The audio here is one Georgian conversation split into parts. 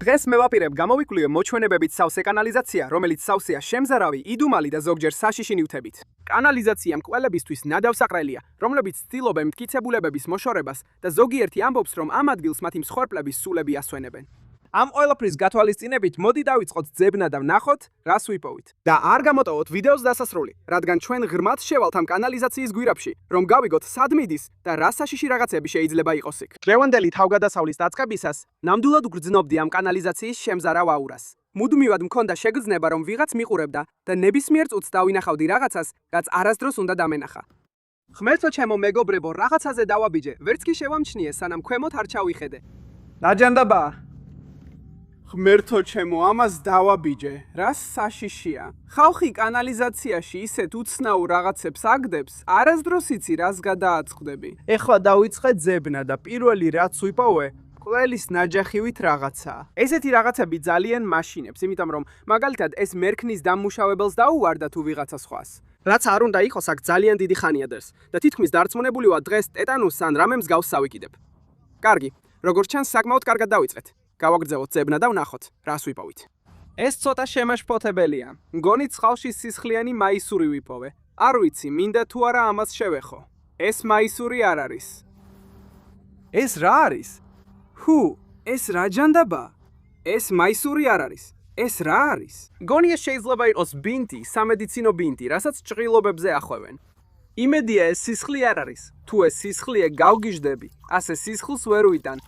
დღეს მე ვაპირებ გამოვიკვლიო მოჩვენებებით სავსე კანალიზაცია, რომელიც სავსეა შემზარავი, იდუმალი და ზოგჯერ საშიში ნივთებით. კანალიზაცია მკვლელებისთვის ნადავსაყრელია, რომლებიც ცდილობენ მტკიცებულებების მოშორებას და ზოგიერთი ამბობს, რომ ამ ადგილს მათი მსხვერპლების სულები ასვენებენ. Ამ ყველაფრის გათვალისწინებით მოდი დავიწყოთ ძებნა და ვნახოთ, რას ვიპოვით. და არ გამოტოვოთ ვიდეოს დასასრული, რადგან ჩვენ ღრმად შევალთ ამ კანალიზაციის გვირაბში, რომ გავიგოთ სად მიდის და რა საშიში რაღაცები შეიძლება იყოს იქ. დღევანდელი თავგადასავლის დაწყებისას ნამდვილად ვგრძნობდი ამ კანალიზაციის შემზარავ აურას. მუდმივად მქონდა შეგრძნება, რომ ვიღაც მიყურებდა და ნებისმიერ წუთს დავინახავდი რაღაცას, რაც არასდროს უნდა დამენახა. ღმერთო ჩემო მეგობრებო, რაღაცაზე დავაბიჯე, ვერც კი შევამჩნიე, სანამ ქვემოთ არ ჩავიხედე. დაჯანდაბა ღმერთო ჩემო, ამას დავაბიჯე, რას საშიშია. ხალხი კანალიზაციაში ისეთ უცნაურ რაღაცებს აგდებს, არასდროს იცი რას გადააწყდები. ეხლა დავიწყე ძებნა და პირველი რაც ვიპოვე, ყველის ნაჯახივით რაღაცაა. ესეთი რაღაცები ძალიან მაშინებს, იმიტომ რომ მაგალითად ეს მერქნის დამმუშავებელს დაუვარდა თუ ვიღაცა სხვას. რაც არ უნდა იყოს აქ ძალიან დიდი ხანია დერს და თითქმის დარწმუნებული ვარ დღეს ტეტანუსს ან რამე მსგავს ავიკიდებ. კარგი, როგორც ჩანს საკმაოდ კარგად დავიწყეთ. გავაგრძელოთ ძებნა და ვნახოთ, რას ვიპოვით. ეს ცოტა შემაშფოთებელია. მგონი წყალში სისხლიანი მაისური ვიპოვე. არ ვიცი, მინდა თუ არა ამას შევეხო. ეს მაისური არ არის. ეს რა არის? ეს რა ჯანდაბა? ეს მაისური არ არის. ეს რა არის? მგონი ეს შეიძლება იყოს ბინტი, სამედიცინო ბინტი, რასაც ჭრილობებზე ახვევენ. იმედია ეს სისხლი არ არის. თუ ეს სისხლია გავგიჟდები, ასე სისხლს ვერ ვიტან.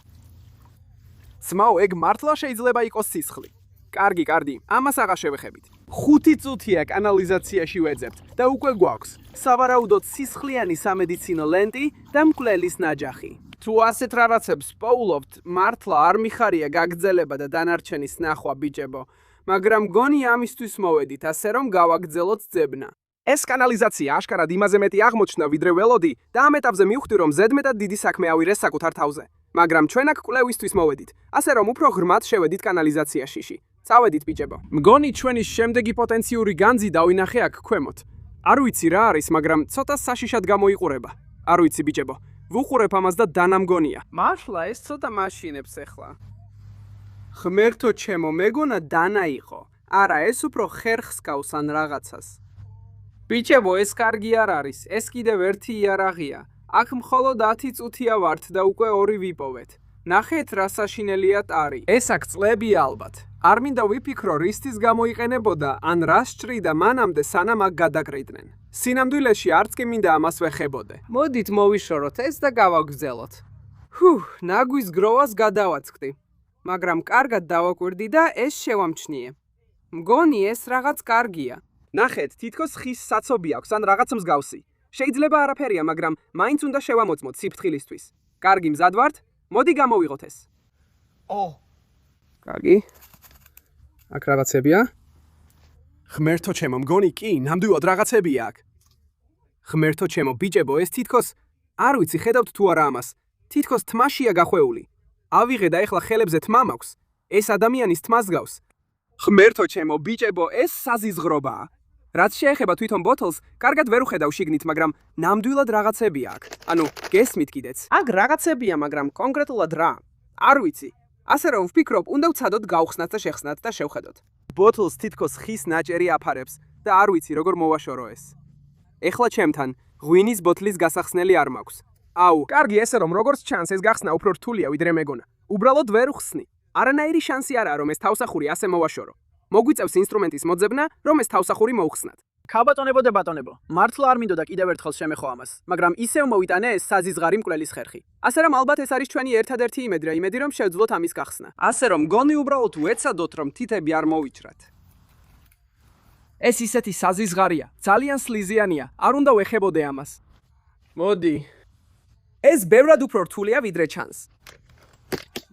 ძმაო, ეგ მართლა შეიძლება იყოს სისხლი. კარგი, ამას აღარ შევეხებით. 5 წუთია კანალიზაციაში ვეძებთ და უკვე გვაქვს სავარაუდოდ სისხლიანი სამედიცინო ლენტი და მკვლელის ნაჯახი. თუ ასეთ რაღაცებს პოულობთ, მართლა არ მიხარია გაგრძელება და დანარჩენის ნახვა ბიჭებო, მაგრამ მგონი ამისთვის მოვედით, ასე რომ გავაგრძელოთ ძებნა. ეს კანალიზაცია აშკარად იმაზე მეტი აღმოჩნდა, ვიდრე ველოდი და ამ ეტაპზე მივხვდი, რომ ზედმეტად დიდი საქმე ავირეს საკუთარ თავზე. მაგრამ ჩვენ აქ კვლევისთვის მოვედით, ასე რომ უფრო ღრმად შევედით კანალიზაციაში. წავედით ბიჭებო. მგონი ჩვენი შემდეგი პოტენციური განძი დავინახე აქ ქვემოთ. არ ვიცი რა არის, მაგრამ ცოტა საშიშად გამოიყურება. არ ვიცი ბიჭებო, ვუყურებ ამას და დანამგონია. მართლა ეს ცოტა მაშინებს ეხლა. ღმერთო ჩემო, მეგონა დანა იყო. არა, ეს უფრო ხერხს გავს ან რაღაცას. ბიჭებო, ეს კარგი არ არის, ეს კიდევ ერთი იარაღია. აქ მხოლოდ 10 წუთია ვართ და უკვე 2 ვიპოვეთ. ნახეთ რა საშინელია ტარი. ეს აქ წლებია ალბათ. არ მინდა ვიფიქრო რისთვის გამოიყენებოდა, ან რა სჭრიდა მანამდე სანამ აქ გადაკრიდნენ. სინამდვილეში არც კი მინდა ამას ვეხებოდე. მოდით მოვიშოროთ ეს და გავაგრძელოთ. ნაგვის გროვას გადავაწყდი. მაგრამ კარგად დავაკვირდი და ეს შევამჩნიე. მგონი ეს რაღაც კარგია. ნახეთ, თითქოს ხის საცობი აქვს ან რაღაც მსგავსი. შეიძლება არაფერია, მაგრამ მაინც უნდა შევამოწმოთ სიფრთხილისთვის. კარგი, მზად ვართ? მოდი გამოვიღოთ ეს. კარგი. აქ რაღაცებია? ღმერთო ჩემო, მგონი კი, ნამდვილად რაღაცებია აქ. ღმერთო ჩემო, ბიჭებო, ეს თითქოს არ ვიცი, ხედავთ თუ არა ამას. თითქოს თმაშია გახვეული. ავიღე და ეხლა ხელებზე თმა მაქვს. ეს ადამიანის თმას გავს. ღმერთო ჩემო, ბიჭებო, ეს საზიზღრობაა. რაც შეეხება თვითონ ბოთლს, კარგად ვერ უხედავ შიგნით, მაგრამ ნამდვილად რაღაცებია აქ. ანუ, გესმით კიდეც. აქ რაღაცებია, მაგრამ კონკრეტულად რა? არ ვიცი. ასე რომ ვფიქრობ, უნდა ვცადოთ გავხსნათ და შეხსნათ და შევხედოთ. ბოთლს თითქოს ხის ნაჭერი აფარებს და არ ვიცი როგორ მოვაშორო ეს. ეხლა ჩემთან ღვინის ბოთლის გასახსნელი არ მაქვს. კარგი, ესე რომ როგორც ჩანს, ეს გახსნა უფრო რთულია ვიდრე მეგონა. უბრალოდ ვერ ვხსნი. არანაირი შანსი არაა, რომ ეს თავსახური ასე მოვაშორო. მოგვიწევს ინსტრუმენტის მოძებნა, რომ ეს თავსახური მოუხსნათ. ქაბატონებო და ბატონებო, მართლა არ მინდოდა კიდევ ერთხელ შემეხო ამას, მაგრამ ისევ მოვიტანე ეს საზიზღარი მკვლელის ხერხი. ასე რომ ალბათ ეს არის ჩვენი ერთადერთი იმედი, რომ შევძლოთ ამის გახსნა. ასე რომ მგონი უბრალოდ ვეცადოთ, რომ თითები არ მოვიჭრათ. ეს ისეთი საზიზღარია, ძალიან სლიზიანია, არ უნდა ვეხებოდე ამას. მოდი. ეს ბევრად უფრო რთულია ვიდრე ჩანს.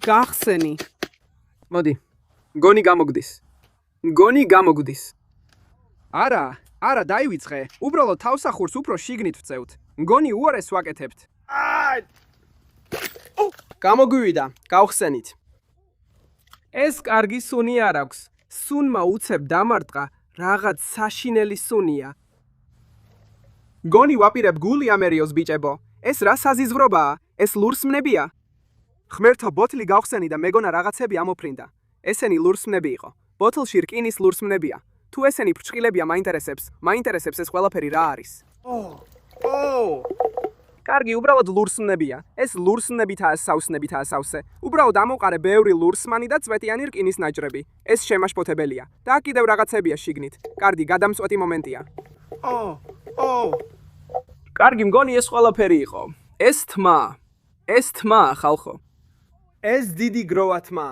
გახსენი. მოდი. მგონი გამოგდის. არა, დაივიწყე. უბრალოდ თავსახურს უფრო შიგნით ვწევთ. მგონი უარეს ვაკეთებთ. გამოგვივიდა, გავხსენით. ეს კარგი სუნი არ აქვს. სუნმა უცებ დამარტყა, რაღაც საშინელი სუნია. მგონი ვაპირებ გული ამერიოს ბიჭებო. ეს რა საზიზღრობაა? ეს ლურსმნებია? ღმერთო, ბოთლი გავხსენი და მეგონა რაღაცები ამოფრინდა. ესენი ლურსმნები იყო. ბოთლში რკინის ლურსმნებია. თუ ესენი ფრჩხილებია მაინტერესებს ეს ყველაფერი რა არის. კარგი, უბრალოდ ლურსმნებია. ეს ლურსმნებითაა სავსე. უბრალოდ ამოყარე ბევრი ლურსმანი და წვეტიანი რკინის ნაჭრები. ეს შემაშფოთებელია. და კიდევ რაღაცებია შიგნით. კარგი, გადამწყვეტი მომენტია. კარგი, მგონი ეს ყველაფერი იყო. ეს თმა, ხალხო. ეს დიდი გროვა თმა.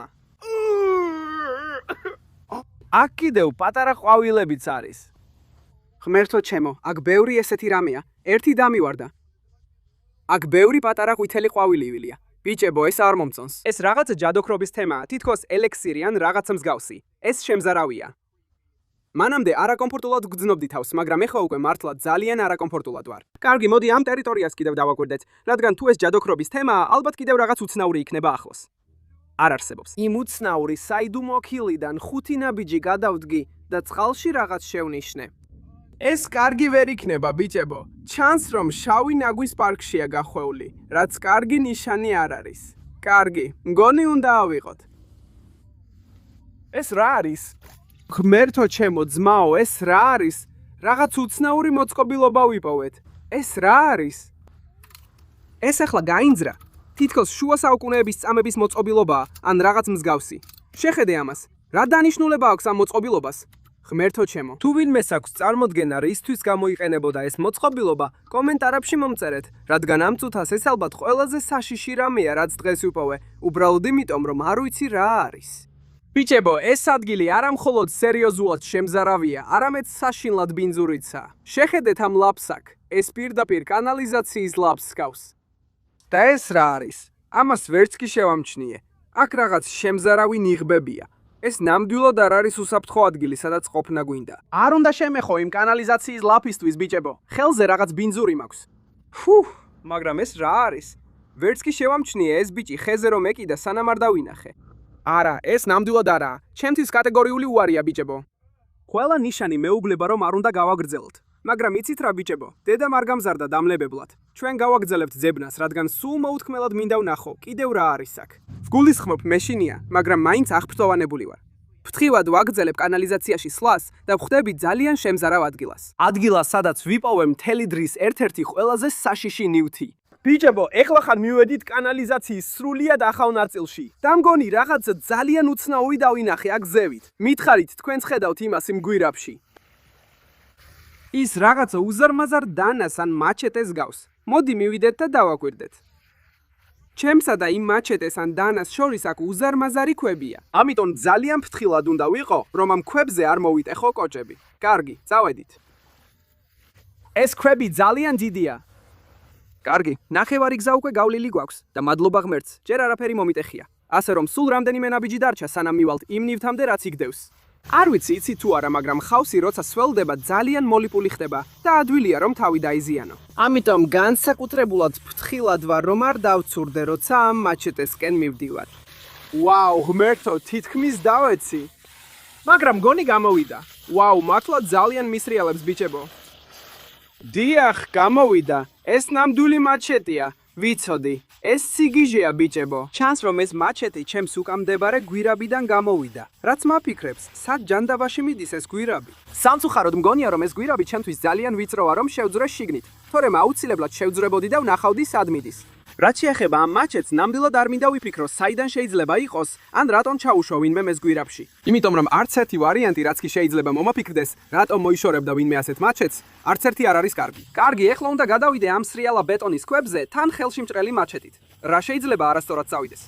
აქ კიდევ პატარა ყვავილებიც არის. ღმერთო ჩემო, აქ ბევრი ესეთი რამეა. ერთი დამივარდა. აქ ბევრი პატარა ყვითელი ყვავილივილია. ბიჭებო, ეს არ მომწონს. ეს რაღაც ჯადოქრობის თემაა, თითქოს ელექსირი ან რაღაცა მსგავსი. ეს შემზარავია. მანამდე არაკომფორტულად გძნობდი თავს, მაგრამ ეხლა უკვე მართლა ძალიან არაკომფორტულად ვარ. კარგი, მოდი ამ ტერიტორიას კიდევ დავაკვირდეთ, რადგან თუ ეს ჯადოქრობის თემაა, ალბათ კიდევ რაღაც უცნაური იქნება ახლოს. არ არსებობს. იმ უცნაური საიდუმლო ქილიდან 5 ნაბიჯი გადავდგი და წყალში რაღაც შევნიშნე. ეს კარგი ვერ იქნება, ბიჭებო. ჩანს, რომ შავი ნაგვის პარკშია გახვეული, რაც კარგი ნიშანი არ არის. კარგი, მგონი უნდა ავიღოთ. ეს რა არის? ღმერთო ჩემო, ძმაო, ეს რა არის? რაღაც უცნაური მოწყობილობა ვიპოვეთ. ეს რა არის? ეს ახლა გაინძრა. თითქოს შუა საუკუნეების წამების მოწყობილობაა, ან რაღაც მსგავსი. შეხედე ამას. რა დანიშნულება აქვს ამ მოწყობილობას? ღმერთო ჩემო, თუ ვინმეს აქვს წარმოდგენა რისთვის გამოიყენებოდა ეს მოწყობილობა, კომენტარებში მომწერეთ, რადგან ამ წუთას ეს ალბათ ყველაზე საშიში რამეა, რაც დღეს ვიპოვე, უბრალოდ იმიტომ, რომ არ ვიცი რა არის. ბიჭებო, ეს ადგილი არა მხოლოდ სერიოზულად შემზარავია, არამედ საშინლად ბინძურიცა. შეხედეთ ამ ლაპს აქ. ეს პირდაპირ კანალიზაციის ლაპს ჰგავს. და ეს რა არის? ამას ვერც კი შევამჩნიე. აქ რაღაც შემზარავი ნიღბებია. ეს ნამდვილად არ არის უსაფრთხო ადგილი, სადაც ყოფნა გვინდა. არ უნდა შემეხო იმ კანალიზაციის ლაფისთვის, ბიჭებო. ხელზე რაღაც ბინძური მაქვს. მაგრამ ეს რა არის? ვერც კი შევამჩნიე ეს ბიჭი ხეზე რომ ეკიდა სანამ არ დავინახე. არა, ეს ნამდვილად არაა. ჩემთვის კატეგორიული უარია, ბიჭებო. ყველა ნიშანი მეუბნება რომ არ უნდა გავაგრძელოთ. მაგრამ იცით რა, ბიჭებო, დედამ არ გამზარდა დამლებებლად. ჩვენ გავაგრძელებთ ძებნას, რადგან სულ მოუთქმელად მინდა ვნახო, კიდევ რა არის აქ. ვგულისხმობ მეშინია, მაგრამ მაინც აღფრთოვანებული ვარ. ფრთხილად ვაგრძელებ კანალიზაციაში სვლას და ვხვდები ძალიან შემზარავ ადგილას. ადგილას, სადაც ვიპოვე მთელი დრის ერთ-ერთი ყველაზე საშიში ნივთი. ბიჭებო, ეხლა ხან მივედით კანალიზაციის სრულიად ახალ ნაწილში. და მგონი რაღაც ძალიან უცნაური დავინახე აქ ზევით. მითხარით, თქვენც ხედავთ იმას იმ გვირაბში. ის რაღაცა უზარმაზარ დანას ან მაჩეტეს გავს. მოდი მივიდეთ და დავაკვირდეთ. ჩემსა და იმ მაჩეტეს ან დანას შორის აქ უზარმაზარი ქვებია. ამიტომ ძალიან ფრთხილად უნდა ვიყო, რომ ამ ქვებზე არ მოვიტეხო კოჭები. კარგი, წავედით. ეს ქვები ძალიან დიდია. კარგი, ნახევარი გზა უკვე გავლილი გვაქვს და მადლობა ღმერთს, ჯერ არაფერი მომიტეხია. ასე რომ სულ რამდენიმე ნაბიჯი დარჩა სანამ მივალთ იმ ნივთამდე, რაც იგდევს. არ ვიცი, იცი თუ არა, მაგრამ ხავსი როცა სველდება, ძალიან მოლიპული ხდება და ადვილია რომ თავი დაიზიანო. ამიტომ განსაკუთრებულად ფრთხილად ვარ, რომ არ დავცურდე, როცა ამ მაჩეტესკენ მივდივარ. ვაუ, ღმერთო, თითქმის დავეცი. მაგრამ გონი გამოვიდა. ვაუ, მართლა ძალიან მისრიალებს, ბიჭებო. დიახ, გამოვიდა. ეს ნამდვილი მაჩეტია. ვიცოდი. ეს სიგიჟეა, ბიჭებო. ჩანს რომ ეს მაჩეტი ჩემს უკამდებარე გვირაბიდან გამოვიდა. რაც მაფიქრებს, სად ჯანდაბაში მიდის ეს გვირაბი? სამწუხაროდ მგონია რომ ეს გვირაბი ჩემთვის ძალიან ვიწროა რომ შევძრე შიგნით. თორემ აუცილებლად შევძრებოდი და ვნახავდი სად მიდის. რაც შეეხება ამ მაჩეტს, ნამდვილად არ მინდა ვიფიქრო, საიდან შეიძლება იყოს, ან რატომ ჩაუშვა ვინმე ეს გვირაბში. იმიტომ რომ არც ერთი ვარიანტი, რაც კი შეიძლება მომაფიქრდეს, რატომ მოიშორებდა ვინმე ასეთ მაჩეტს, არც ერთი არ არის კარგი. კარგი, ეხლა უნდა გადავიდე ამ სრიალა ბეტონის ქვებზე, თან ხელში მჭრელი მაჩეტით. რა შეიძლება არასწორად წავიდეს.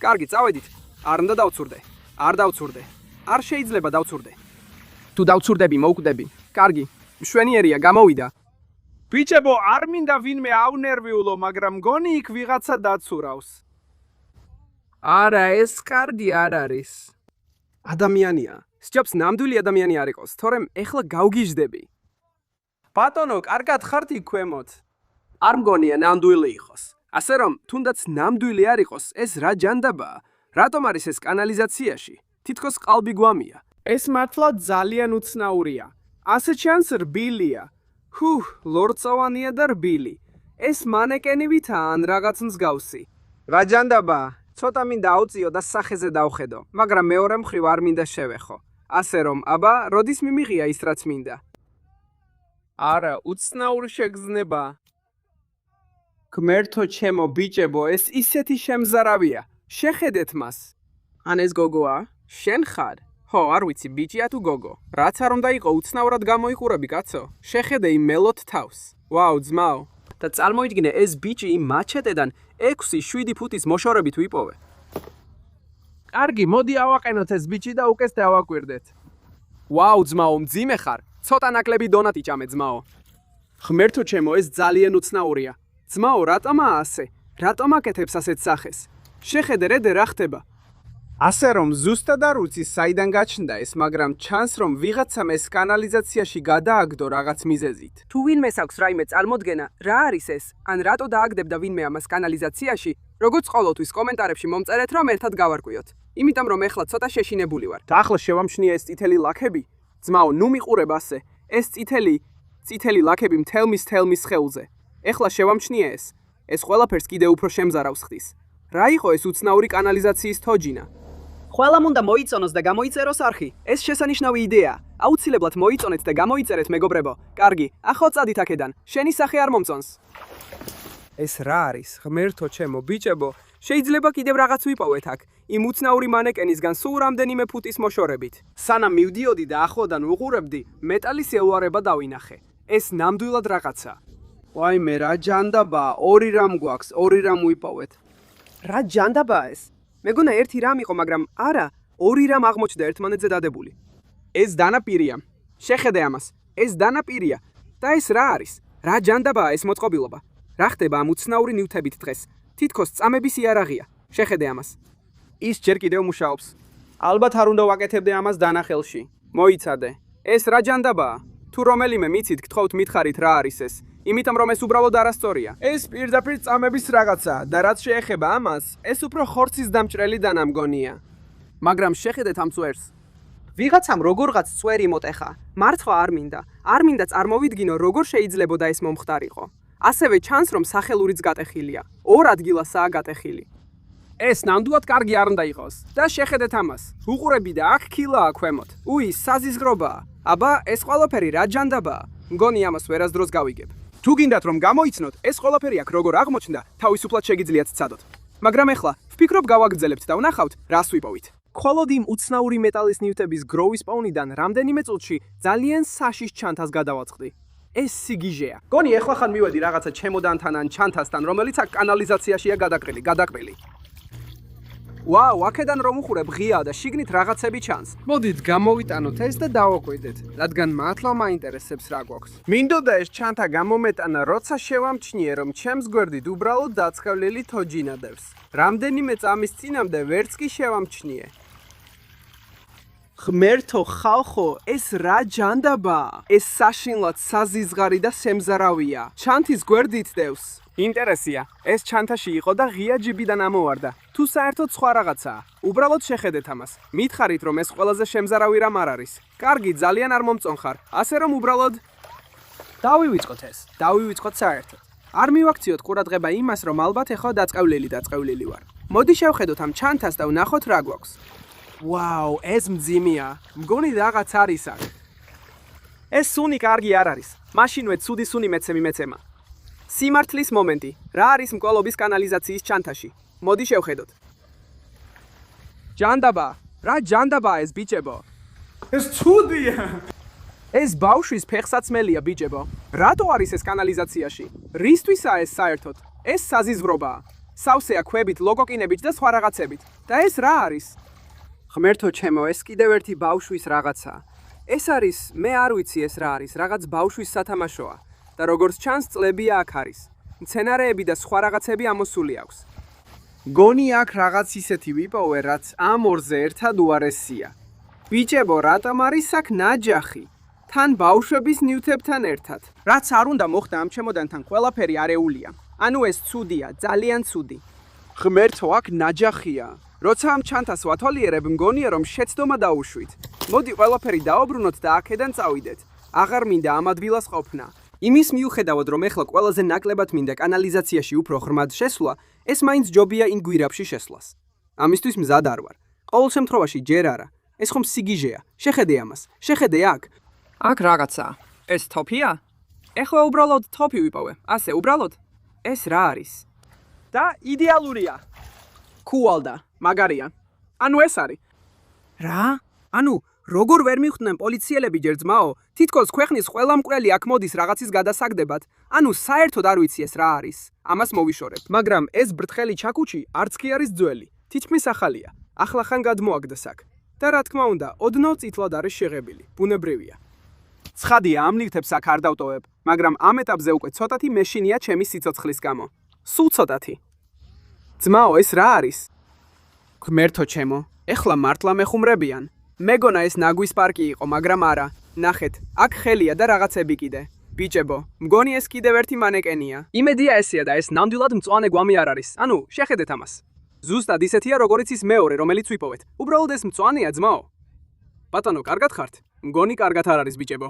კარგი, წავედით. არ უნდა დავცურდე. არ დავცურდე. არ შეიძლება დავცურდე. თუ დავცურდები, მოვკვდები. კარგი, მშვენიერია, გამოვიდა. ბიჭებო, არ მინდა ვინმე ავნერვიულო, მაგრამ მგონი იქ ვიღაცა დაცურავს. არა, ეს კარგი არ არის. ადამიანია. სჯობს ნამდვილი ადამიანი არ იყოს, თორემ ეხლა გავგიჟდები. ბატონო, კარგად ხართ იქ ქვემოთ. არ მგონია ნამდვილი იყოს. ასე რომ, თუნდაც ნამდვილი არ იყოს, ეს რა ჯანდაბაა? რატომ არის ეს კანალიზაციაში? თითქოს ყალბი გვამია. ეს მართლა ძალიან უცნაურია. ასე ჩანს რბილია. ლორწოვანია და რბილი. ეს მანეკენივითაა ან რაღაც მსგავსი. რა ჯანდაბაა? ცოტა მინდა აუწიო და სახეზე დავხედო, მაგრამ მეორე მხრივ არ მინდა შევეხო. ასე რომ, აბა, როდის მიმიღია ის რაც მინდა? არა, უცნაური შეგრძნება. გმერთო ჩემო ბიჭებო, ეს ისეთი შემზარავია. შეხედეთ მას. ან ეს გოგოა? შენ ხარ? ხო, არ ვიცი, ბიჭია თუ გოგო. რაც არ უნდა იყო, უცნაურად გამოიყურები, კაცო. შეხედე იმ მელოთ თავს. ვაუ, ძმაო. და წარმოიდგინე, ეს ბიჭი იმ მაჩეტედან 6-7 ფუტის მოშორებით ვიპოვე. კარგი, მოდი ავაყენოთ ეს ბიჭი და უკეს დავაკვირდეთ. ვაუ, ძმაო, მძიმე ხარ. ცოტა ნაკლები დონატი ჭამე, ძმაო. ღმერთო ჩემო, ეს ძალიან უცნაურია. ძმაო, რატომაა ასე? რატომ აკეთებს ასეთ სახეს? შეხედე, რედე რა ხდება? ასე რომ ზუსტად არ ვიცი საიდან გაჩნდა ეს, მაგრამ ჩანს რომ ვიღაცამ ეს კანალიზაციაში გადააგდო რაღაც მიზეზით. თუ ვინმეს აქვს რაიმე წარმოდგენა, რა არის ეს? ან რატო დააგდებდა ვინმე ამას კანალიზაციაში? როგორც ყოველთვის კომენტარებში მომწერეთ რომ ერთად გავარკვიოთ. იმიტომ რომ ეხლა ცოტა შეშინებული ვარ. და ახლა შევამჩნია ეს წითელი ლაქები? ძმაო, ნუ მიყურებ ასე. ეს წითელი ლაქები მთელმის ხელზე. ეხლა შევამჩნია ეს. ეს ყველაფერს კიდე უფრო შემზარავს ხდის. რა იყო ეს უცნაური კანალიზაციის თოჯინა? ყველამ უნდა მოიწონოს და გამოიწეროს არხი. ეს შესანიშნავი იდეაა. აუცილებლად მოიწონეთ და გამოიწერეთ, მეგობრებო. კარგი, ახლა წადით აქედან. შენი სახე არ მომწონს. ეს რა არის? ღმერთო ჩემო, ბიჭებო, შეიძლება კიდევ რაღაც ვიპოვეთ აქ. იმ უცნაური მანეკენისგან სულ რამდენიმე ფუტის მოშორებით. სანამ მივდიოდი და ახლოდან ვუყურებდი, მეტალის ელვარება დავინახე. ეს ნამდვილად რაღაცა. ვაიმე, რა ჯანდაბაა, 2 რამ გვაქვს, 2 რამ ვიპოვეთ. რა ჯანდაბაა ეს? მეგონა ერთი რამ იყო, მაგრამ არა, 2 რამ აღმოჩნდა ერთმანეთზე დადებული. ეს დანაპირია. შეხედე ამას. ეს დანაპირია. და ეს რა არის? რა ჯანდაბაა ეს მოწყობილობა? რა ხდება ამ უცნაური ნივთებით დღეს? თითქოს წამების იარაღია. შეხედე ამას. ის ჯერ კიდევ მუშაობს. ალბათ არ უნდა ვაკეთებდე ამას დანახელში. მოიცადე. ეს რა ჯანდაბაა? თუ რომელიმე მიცით, გთხოვთ მითხარით რა არის ეს? იმიტომ რომ ეს უბრალოდ არასწორია. ეს პირდაპირ წამების რაღაცაა და რაც შეეხება ამას, ეს უფრო ხორცის დამჭრელი დანამგონია. მაგრამ შეხედეთ ამ წვერს. ვიღაცამ როგორღაც წვერი მოტეხა. მართლა არ მინდა. არ მინდა წარმოვიდგინო, როგორ შეიძლებოდა ეს მომხდარიყო. ასევე ჩანს რომ სახელურიც გატეხილია. 2 ადგილასაა გატეხილი. ეს ნამდვილად კარგი არ უნდა იყოს. და შეხედეთ ამას. უყურები და აქ ქილაა ქვემოთ. უი, საზიზღრობაა. აბა, ეს ყველაფერი რა ჯანდაბაა? მგონი ამას ვერასდროს გავიგებ. თუ გინდათ რომ გამოიცნოთ, ეს ყველაფერი აქ როგორ აღმოჩნდა, თავისუფლად შეგიძლიათ სცადოთ. მაგრამ ეხლა ვფიქრობ გავაგრძელებთ და ვნახავთ, რას ვიპოვით. მხოლოდ იმ უცნაური მეტალის ნივთების გროვის პოვნიდან რამდენიმე წუთში ძალიან საშიშ ჩანთას გადავაწყდი. ეს სიგიჟეა. გონი ეხლა ხან მივედი რაღაცა ჩემოდანთან ან ჩანთასთან, რომელიც აქ კანალიზაციაშია გადაყრილი. ვაუ, აქედან რომ უხურებ ღიაა და შიგნით რაღაცები ჩანს. მოდით გამოვიტანოთ ეს და დავაკვირდეთ, რადგან მართლა მაინტერესებს რა გვაქვს. მინდოდა ეს ჩანთა გამომეტანა, როცა შევამჩნიე, რომ ჩემს გვერდით უბრალოდ დაწყევლილი თოჯინადევს. რამდენიმე წამის წინამდე ვერც კი შევამჩნიე. ღმერთო ხალხო, ეს რა ჯანდაბაა? ეს საშინლად საზიზღარი და სემზარავია. ჩანთის გვერდით დევს. ინტერესია, ეს ჩანთაში იყო და ღია ჯიბიდან ამოვარდა. თუ საერთოდ სხვა რაღაცაა. უბრალოდ შეხედეთ ამას. მითხარით რომ ეს ყველაზე შემზარავი რამ არ არის. კარგი, ძალიან არ მომწონხარ. ასე რომ უბრალოდ დავივიწყოთ ეს. დავივიწყოთ საერთოდ. არ მივაქციოთ ყურადღება იმას, რომ ალბათ ეხლა დაწყევლილი ვარ. მოდი შევხედოთ ამ ჩანთას და ვნახოთ რა გვაქვს. ვაუ, ეს მძიმეა. მგონი რაღაც არის აქ. ეს სუნი კარგი არ არის. მაშინვე ცუდი სუნი მეცემა. სიმართლის მომენტი. რა არის მკვლობის კანალიზაციის ჩანთაში? მოდი შევხედოთ. ჯანდაბაა. რა ჯანდაბაა ეს ბიჭებო? ეს ცუდია. ეს ბავშვის ფეხსაცმელია ბიჭებო. რატო არის ეს კანალიზაციაში? რისთვისაა ეს საერთოდ? ეს საზიზღრობაა. სავსეა ქვებით, ლოგოკინებით და სხვა რაღაცებით. და ეს რა არის? ღმერთო ჩემო, ეს კიდევ ერთი ბავშვის რაღაცაა. ეს არის, მე არ ვიცი ეს რა არის, რაღაც ბავშვის სათამაშოა. და როგორც ჩანს, წლებია აქ არის. მცენარეები და სხვა რაღაცები ამოსული აქვს. გონი აქ რაღაც ისეთი ვიპოვე, რაც ამ ორზე ერთად უარესია. ბიჭებო, რატომ არის აქ ნაჯახი? თან ბავშვების ნივთებთან ერთად. რაც არ უნდა მოხდა ამ ჩემოდანთან, ყველაფერი არეულია. ანუ ეს ცუდია, ძალიან ცუდი. ღმერთო, აქ ნაჯახია. როცა ამ ჩანთას ვათვალიერებ, მგონია რომ შეცდომა დაუშვით. მოდი ყველაფერი დაუბრუნოთ და აქედან წავიდეთ. აღარ მინდა ამ ადგილას ყოფნა. იმის მიუხედავად, რომ ეხლა ყველაზე ნაკლებად მინდა კანალიზაციაში უფრო ღრმად შესვლა, ეს მაინც ჯობია იმ გვირაბში შესვლას. ამისთვის მზად არ ვარ. ყოველ შემთხვევაში ჯერ არა. ეს ხომ სიგიჟეა. შეხედე ამას. შეხედე აქ. აქ რაღაცაა. ეს თოფია? ეხლა უბრალოდ თოფი ვიპოვე. ასე უბრალოდ? ეს რა არის? და იდეალურია. ქუალდა, მაგარია. ანუ ეს არის. რა? ანუ როგორ ვერ მიხვდნენ პოლიციელები ჯერ ძმაო? თითქოს ქვეყნის ყველა მკვლელი აქ მოდის რაღაცის გადასაგდებად. ანუ საერთოდ არ ვიცი ეს რა არის. ამას მოვიშორებ. მაგრამ ეს ბრტყელი ჩაკუჩი არც კი არის ძველი. თითქმის ახალია. ახლახან გადმოაგდეს აქ. და რა თქმა უნდა, ოდნავ წითლად არის შეღებილი. ბუნებრივია. ცხადია, ამ ნივთებს აქ არ დავტოვებ, მაგრამ ამ ეტაპზე უკვე ცოტათი მეშინია ჩემი სიცოცხლის გამო. სულ ცოტათი. ძმაო, ეს რა არის? ღმერთო ჩემო, ეხლა მართლა მეხუმრებიან. მეგონა ეს ნაგვის პარკი იყო, მაგრამ არა. ნახეთ, აქ ხელია და რაღაცები კიდე. ბიჭებო, მგონი ეს კიდევ ერთი მანეკენია. იმედია ესეა და ეს ნამდვილად მწვანე გვამი არ არის. ანუ, შეხედეთ ამას. ზუსტად ისეთია, როგორიც ის მეორე, რომელიც ვიპოვეთ. უბრალოდ ეს მწვანეა, ძმაო. ბატონო, კარგად ხართ? მგონი კარგად არ არის, ბიჭებო.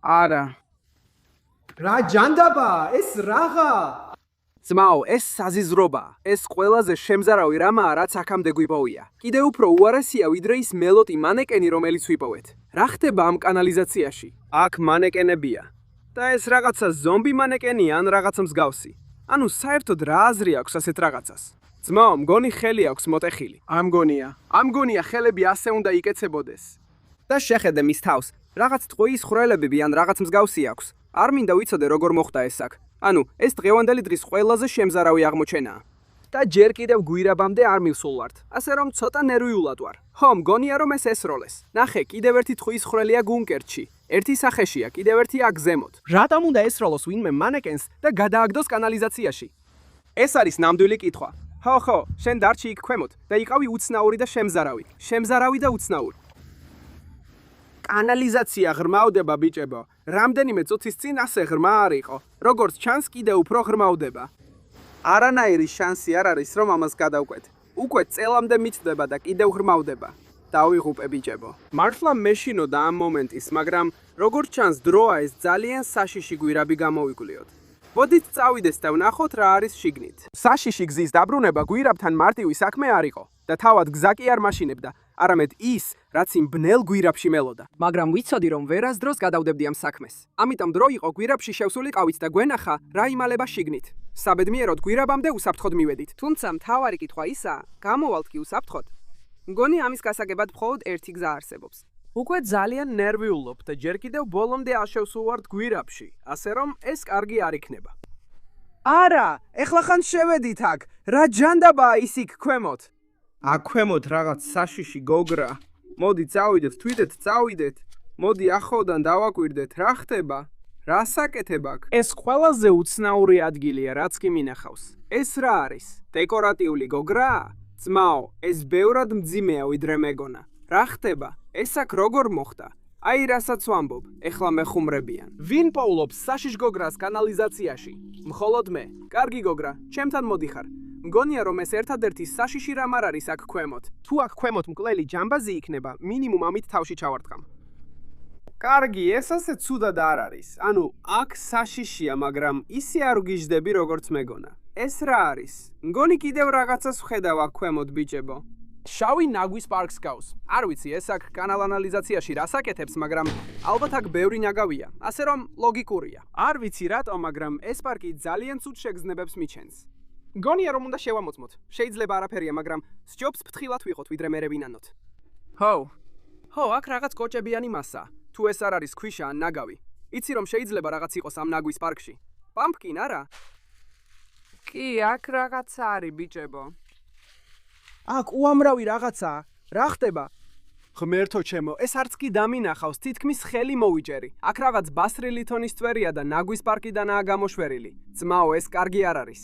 არა. რა ჯანდაბა, ეს რაღა? ძმაო, ეს საზიზრობა, ეს ყველაზე შემზარავი რამაა, რაც აქამდე გვიპოვია. კიდევ უფრო უარესია, ვიდრე ის მელოტი მანეკენი, რომელიც ვიპოვეთ. რა ხდება ამ კანალიზაციაში? აქ მანეკენებია. და ეს რაღაცა ზომბი მანეკენია ან რაღაცა მსგავსი. ანუ საერთოდ რა აზრი აქვს ასეთ რაღაცას? ძმაო, მგონი ხელი აქვს მოტეხილი. ამგონია ხელები ასე უნდა იკეცებოდეს. და შეხედე მის თავს, რაღაც ტყუის ხვრელებები ან რაღაც მსგავსი აქვს. არ მინდა ვიცოდე როგორ მოხდა ეს აქ. ანუ, ეს დღევანდელი დღის ყველაზე შემზარავი აღმოჩენაა. და ჯერ კიდევ გვირაბამდე არ მივსულ ვართ, ასე რომ ცოტა ნერვიულად ვარ. ხო, მგონია რომ ეს ესროლეს. ნახე, კიდევ ერთი ტყუის ხვრელია გუნკერტში. ერთი სახეშია, კიდევ ერთი აქ ზემოთ. რატომ უნდა ესროლოს ვინმე მანეკენს და გადააგდოს კანალიზაციაში? ეს არის ნამდვილი კითხვა. ხო, შენ დარჩი იქ ქვემოთ და იყავი უცნაური და შემზარავი. შემზარავი და უცნაური. კანალიზაცია ღრმავდება, ბიჭებო. რამდენიმე წუთის წინ ასე ღრმა არ იყო. როგორც ჩანს, კიდევ უფრო ღრმავდება. არანაირი შანსი არ არის, რომ ამას გადავკვეთ. უკვე წელამდე მიწდება და კიდევ ღრმავდება. დავიღუპე, ბიჭებო. მართლა მეშინოდა ამ მომენტის, მაგრამ როგორც ჩანს, დროა ეს ძალიან საშიში გვირაბი გამოვიკვლიოთ. მოდით წავიდეს და ვნახოთ რა არის შიგნით. საშიში გზის დაბრუნება გვირაბთან მარტივი საქმე არ იყო და თავად გზა კი არ მაშინებდა, არამედ ის, რაც იმ ბნელ გვირაბში მელოდა. მაგრამ ვიცოდი, რომ ვერასდროს გადავდებდი ამ საქმეს. ამიტომ დრო იყო გვირაბში შევსულიყავით და გვენახა რა იმალება შიგნით. საბედნიეროდ გვირაბამდე უსაფრთხოდ მივედით. თუმცა მთავარი კითხვა ისაა, გამოვალთ კი უსაფრთხოდ? მგონი ამის გასაგებად მხოლოდ ერთი გზა არსებობს. უკვე ძალიან ნერვიულობ და ჯერ კიდევ ბოლომდე არ შევსულვართ გვირაბში, ასე რომ ეს კარგი არ იქნება. არა, ეხლახან შევედით აქ. რა ჯანდაბაა ის იქ ქვემოთ? აქ ქვემოთ რაღაც საშიში გოგრა. მოდი წავიდეთ, თვითეთ წავიდეთ. მოდი ახლოდან დავაკვირდეთ, რა ხდება? რა საკეთებ აქ? ეს ყველაზე უცნაური ადგილია, რაც კი მინახავს. ეს რა არის? დეკორატიული გოგრაა? ძმაო, ეს ბევრად მძიმეა ვიდრე მეგონა. რა ხდება? ეს აქ როგორ მოხდა? აი რასაც ვამბობ, ეხლა მეხუმრებიან. ვინ პოულობს საშიშ გოგრას კანალიზაციაში? მხოლოდ მე. კარგი გოგრა, ჩემთან მოდიხარ. მგონია რომ ეს ერთადერთი საშიში რამ არ არის აქ ქვემოთ. თუ აქ ქვემოთ მკვლელი ჯამბაზი იქნება, მინიმუმ ამით თავში ჩავარდღამ. კარგი, ეს ასე ცუდად არ არის. ანუ აქ საშიშია, მაგრამ ისე არ ვგიჟდები როგორც მეგონა. ეს რა არის? მგონი კიდევ რაღაცას ვხედავ აქ ქვემოთ, ბიჭებო. შავი ნაგვის პარკს გავს. არ ვიცი, ეს აქ კანალანალიზაციაში რას აკეთებს, მაგრამ ალბათ აქ ბევრი ნაგავია, ასე რომ ლოგიკურია. არ ვიცი რატომ, მაგრამ ეს პარკი ძალიან ცუდ შეგრძნებებს მიჩენს. მგონია რომ უნდა შევამოწმოთ. შეიძლება არაფერია, მაგრამ სჯობს ფრთხილად ვიყოთ, ვიდრე მერე ვინანოთ. ხო, აქ რაღაც კოჭებიანი მასა. თუ ეს არ არის ქვიშა ან ნაგავი. იცი რომ შეიძლება რაღაც იყოს ამ ნაგვის პარკში. პამპკინ არა? კი, აქ რაღაც არის, ბიჭებო. აქ უამრავი რაღაცაა. რა ხდება? ღმერთო ჩემო, ეს არც კი დამინახავს, თითქმის ხელი მოვიჯერი. აქ რაღაც ბასრილი თონის წვერია და ნაგვის პარკიდანაა გამოშვერილი. ძმაო, ეს კარგი არ არის.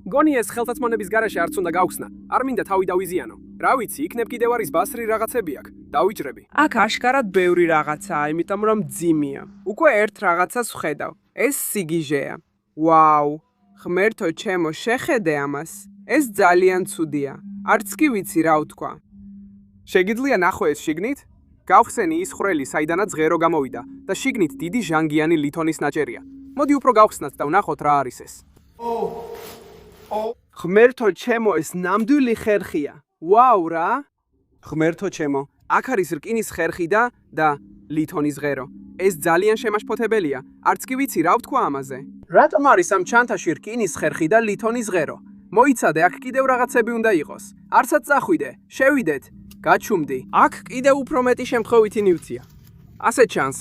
მგონი ეს ხელსაწყმონების გარეშე არც უნდა გავხსნა. არ მინდა თავი დავიზიანო. რა ვიცი, იქნებ კიდევ არის ბასრი რაღაცები აქ. დავიჭრები. აქ აშკარად ბევრი რაღაცაა, იმიტომ რომ ძიმია. უკვე ერთ რაღაცას ვხედავ. ეს სიგიჟეა. ვაუ! ღმერთო ჩემო, შეხედე ამას. ეს ძალიან ცუდია. არც კი ვიცი რა ვთქვა. შეგიძლია ნახო ეს შიგნით? გავხსენი ის ხვრელი, საიდანაც ღერო გამოვიდა და შიგნით დიდი ჟანგიანი ლითონის ნაჭერია. მოდი უფრო გავხსნათ და ვნახოთ რა არის ეს. ღმერთო ჩემო, ეს ნამდვილი ხერხია. ვაუ რა? ღმერთო ჩემო, აქ არის რკინის ხერხი და ლითონის ღერო. ეს ძალიან შემაშფოთებელია. არც კი ვიცი რა ვთქვა ამაზე. რატომ არის ამ ჩანთაში რკინის ხერხი და ლითონის ღერო? მოიცადე, აქ კიდევ რაღაცები უნდა იყოს. არცად წახვიდე, შევიდეთ. გაჩუმდი. აქ კიდევ უფრო მეტი შემთხვევითი ნივთია. ასე ჩანს.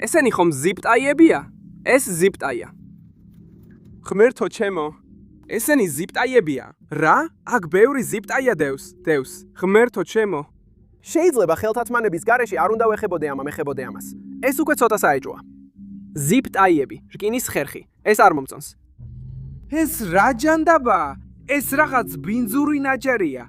ესენი ხომ ზიპტაიებია? ეს ზიპტაია. ღმერთო ჩემო, ესენი ზიპტაიებია. რა? აქ ბევრი ზიპტაია დევს. ღმერთო ჩემო. შეიძლება ხელთათმანების გარეშე არ უნდა ვეხებოდე ამას. ეს უკვე ცოტა საეჭვოა. ზიპტაიები, რკინის ხერხი. ეს არ მომწონს. ეს რა ჯანდაბაა? ეს რაღაც ბინძური ნაჯერია.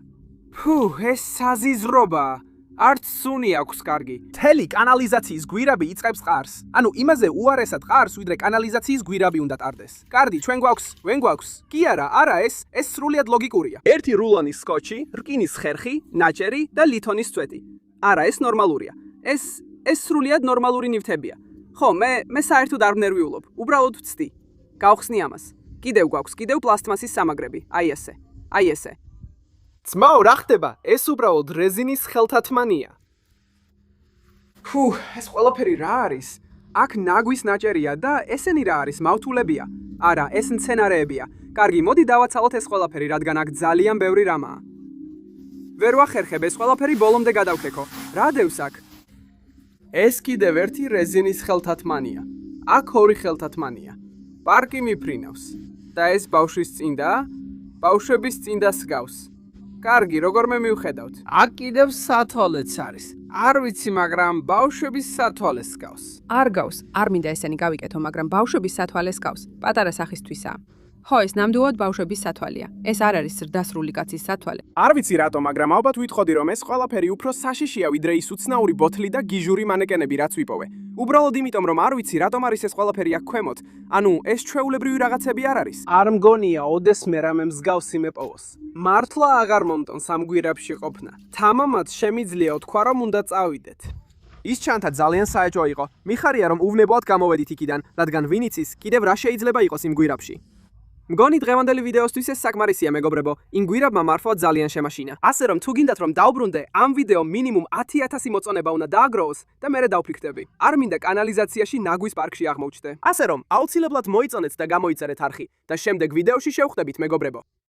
ეს საზიზრობაა. არც სუნი აქვს კარგი. მთელი კანალიზაციის გვირაბი იწყებს ყარს. ანუ იმაზე უარესად ყარს, ვიდრე კანალიზაციის გვირაბი უნდა ტარდეს. კარდი, ჩვენ გვაქვს, ვენ გვაქვს. კი არა, ეს სრულიად ლოგიკურია. ერთი რულონის სკოჩი, რკინის ხერხი, ნაჭერი და ლითონის წვეტი. არა, ეს ნორმალურია. ეს სრულიად ნორმალური ნივთებია. ხო, მე საერთოდ არ ვნერვიულობ. უბრალოდ ვცდი. გავხსნი ამას. კიდევ გვაქვს, კიდევ პლასტმასის სამაგრები. აი ესე. ძმაო, რა ხდება? ეს უბრალოდ რეზინის ხელთათმანია. ეს ყველაფერი რა არის? აქ ნაგვის ნაჭერია და ესენი რა არის? მავთულებია? არა, ეს მცენარეებია. კარგი, მოდი დავაცალოთ ეს ყველაფერი, რადგან აქ ძალიან ბევრი რამაა. ვერ ვახერხებ, ეს ყველაფერი ბოლომდე გადავქეკო. რა დევს აქ? ეს კიდევ ერთი რეზინის ხელთათმანია. აქ ორი ხელთათმანია. პარკი მიფრინავს. და ეს ბავშვის წინდა? ბავშვების წინდას გავს. კარგი, როგორმე მივხედავთ. აქ კიდევ სათვალეც არის. არ ვიცი, მაგრამ ბავშვების სათვალეს გავს. არ გავს, არ მინდა ესენი გავიკეთო, მაგრამ ბავშვების სათვალეს გავს. პატარა სახისთვისაა. ხო, ეს ნამდვილად ბავშვების სათვალეა. ეს არ არის ზრდასრული კაცის სათვალე. არ ვიცი რატომ, მაგრამ ალბათ ვიტყოდი, რომ ეს ყველაფერი უფრო საშიშია, ვიდრე ის უცნაური ბოთლი და გიჟური მანეკენები, რაც ვიპოვე. უბრალოდ იმიტომ, რომ არ ვიცი რატომ არის ეს ყველაფერი აქ ქვემოთ. ანუ ეს ჩვეულებრივი რაღაცები არ არის. არ მგონია, ოდესმე რამე მსგავსი მეპოვოს. მართლა აღარ მომტონს ამ გვირაბში ყოფნა. თამამად შემიძლია თქვა, რომ უნდა წავიდეთ. ის ჩანთა ძალიან საეჭვო იყო. მიხარია, რომ უვნებლად გამოვედით იქიდან, რადგან ვინ იცის, კიდევ რა შეიძლება იყოს იმ გვირაბში. მგონი დღევანდელი ვიდეოსთვის ეს საკმარისია, მეგობრებო. იმ გვირაბმა მართლა ძალიან შემაშინა. ასე რომ თუ გინდათ რომ დავბრუნდე, ამ ვიდეო მინიმუმ 10,000 მოწონება უნდა დააგროვოს და მერე დავფიქრდები. არ მინდა კანალიზაციაში ნაგვის პარკში აღმოჩნდე. ასე რომ აუცილებლად მოიწონეთ და გამოიწერეთ არხი და შემდეგ ვიდეოში შევხვდებით, მეგობრებო.